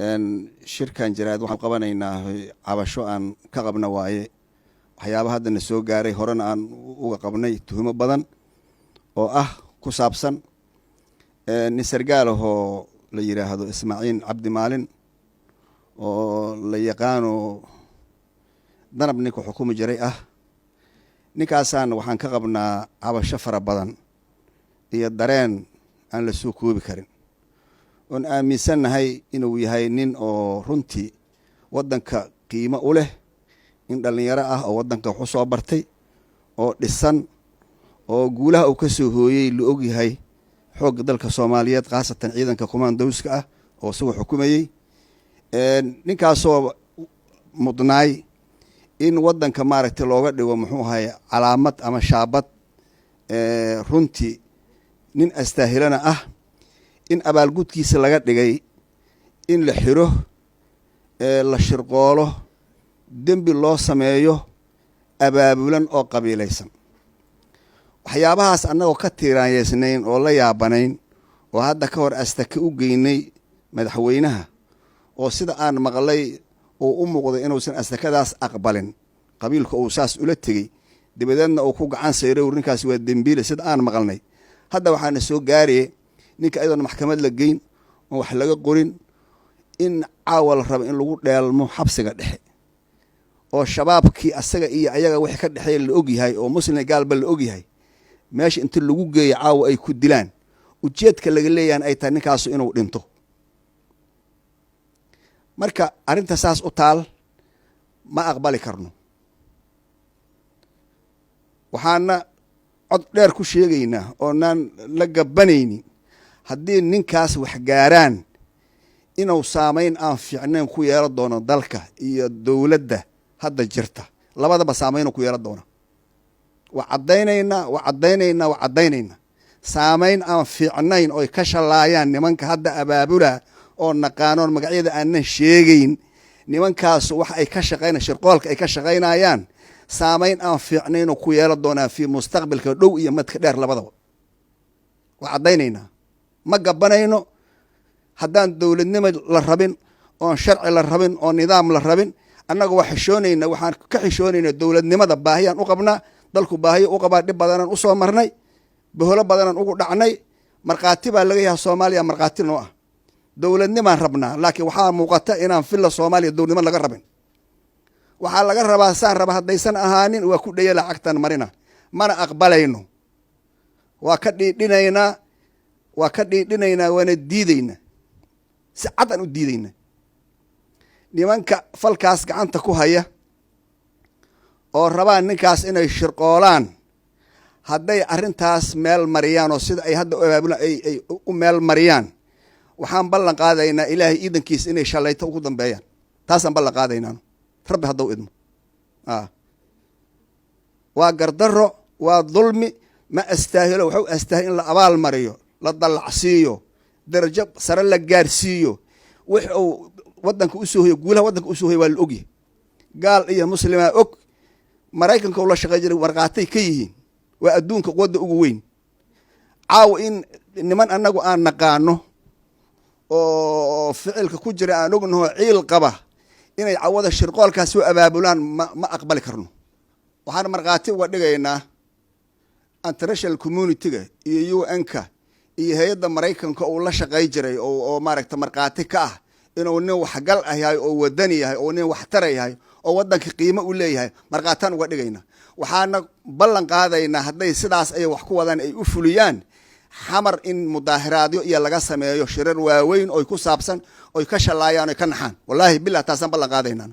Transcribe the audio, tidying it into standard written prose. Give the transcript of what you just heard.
shirkan jiraad waxaan qabanaynaa cabasho aan ka qabna waaye waxyaabaha hadda na soo gaaray horena aan uga qabnay tuhmo badan oo ku saabsan nin sargaal ahoo la yiraahdo Ismaaciil Cabdi Maalin oo la yaqaano danab ninka xukumo jiray ninkaasaan waxaan ka qabnaa cabasho fara badan iyo dareen aan la soo koobi karin oon aaminsanahay inuu yahay nin oo runtii wadanka qiimo u leh in dhalinyaro oo wadanka wax soo bartay oo dhisan oo guulaha uu ka soo hooyay la og yahay xoog dalka Soomaaliyeed qaasatan ciidanka commandowska oo soo xukumayay ninkaasoo mudnaay in wadanka maaragtay looga dhigo muxuu ahay calaamad ama shaabad runtii nin astaahilana in abaalgudkiisa laga dhigay in la xiro la shirqoolo dembi loo sameeyo abaabulan oo qabiilaysan waxyaabahaas annagoo ka tiiraanyeysnayn oo la yaabanayn oo hadda ka hor astaka u geynay madaxweynaha oo sida aan maqlay oo u muuqday inuusan astakadaas aqbalin qabiilka uu saas ula tegay dibadeedna uu ku gacan sayray ninkaas waa dembiile sida aan maqalnay hadda waxaana soo gaariyay ninka ayadoo maxkamad la geyn oo wax laga qorin in caawal raba in lagu dheelmo xabsiga dhexe oo shabaabkii asaga iyo ayaga wixii ka dhaxay la og yahay oo muslim gaalba la og yahay meesha inta lagu geeyo caawa ay ku dilaan ujeedka laga leeyahay ay tahay ninkaas inuu dhinto marka arinta saas u taal ma aqbali karno waxaana cod dheer ku sheegaynaa oo naan la gabanaynin haddii ninkaas wax gaaraan inuu saameyn aan fiicnayn ku yeelan doono dalka iyo dowladda hadda jirta labadaba saameyn ku yeelan doona waa cadaynaynaa saameyn aan fiicnayn oo ka shalaayaan nimanka hadda abaabula oo naqaanoon magacyada aanan sheegayn nimankaas wax ay ka shaqeynayaan shirqoolka ay ka shaqeynayaan saameyn aan fiicnayn oo ku yeelan doona fi mustaqbalka dhow iyo madka dheer labadaba waa cadaynaynaa ma gabanayno haddaan dowladnimo la rabin oo sharci la rabin oo nidaam la rabin annaga waxaan ka xishoonaynaa dowladnimada baahiyaan u qabnaa dalku baahiyo u qabaa dhib badanaan u soo marnay baholo badanaan ugu dhacnay marqaati baa laga yahay Soomaaliya marqaati noo dowladnimaan rabnaa laakiin waxaa muuqata inaan filla Soomaaliya dowladnimo laga rabin waxaa laga rabaa saan raba haddaysan ahaanin waa ku dhayay lacagtan marina mana aqbalayno waa ka dhiidhinaynaa waana diidaynaa si cad aan u diidaynaa nimanka falkaas gacanta ku haya oo rabaan ninkaas inay shirqoolaan hadday arrintaas meel mariyaan oo sida ay hadda ay u meel mariyaan waxaan ballan qaadaynaa ilaahay iidankiisa inay shalayto ugu dambeeyaan taasaan ballan qaadaynaa rabbi hadduu idmo waa gardarro waa dulmi ma astaahilo wuxuu astaahil in la abaal mariyo la dalacsiiyo darajo sare la gaarsiiyo wix uu wadanka u soo hoyo guulaha wadanka u soo hoyo waa la ogyahay gaal iyo muslima og maraykanka uu la shaqeey jiray warqaatay ka yihiin waa adduunka quwadda ugu weyn caaw in niman annagu aan naqaano oo ficilka ku jira aan ognaho ciil qaba inay cawada shirqoolkaas soo abaabulaan ma aqbali karno waxaan marqaati uga dhigaynaa international community-ga iyo UN-ka iyo hay'adda Mareykanka oo la shaqeey jiray oo maaragta marqaati ka inuu nin waxgal yahay oo wadani yahay oo nin waxtar yahay oo wadanka qiimo u leeyahay marqaataan uga dhigaynaa waxaana ballan qaadaynaa hadday sidaas ay wax ku wadaan ay u fuliyaan xamar in mudaahiraadyo iyo laga sameeyo shirar waaweyn oo ku saabsan oo ka shalaayaan oo ka naxaan wallahi billaah taasan ballan qaadaynaa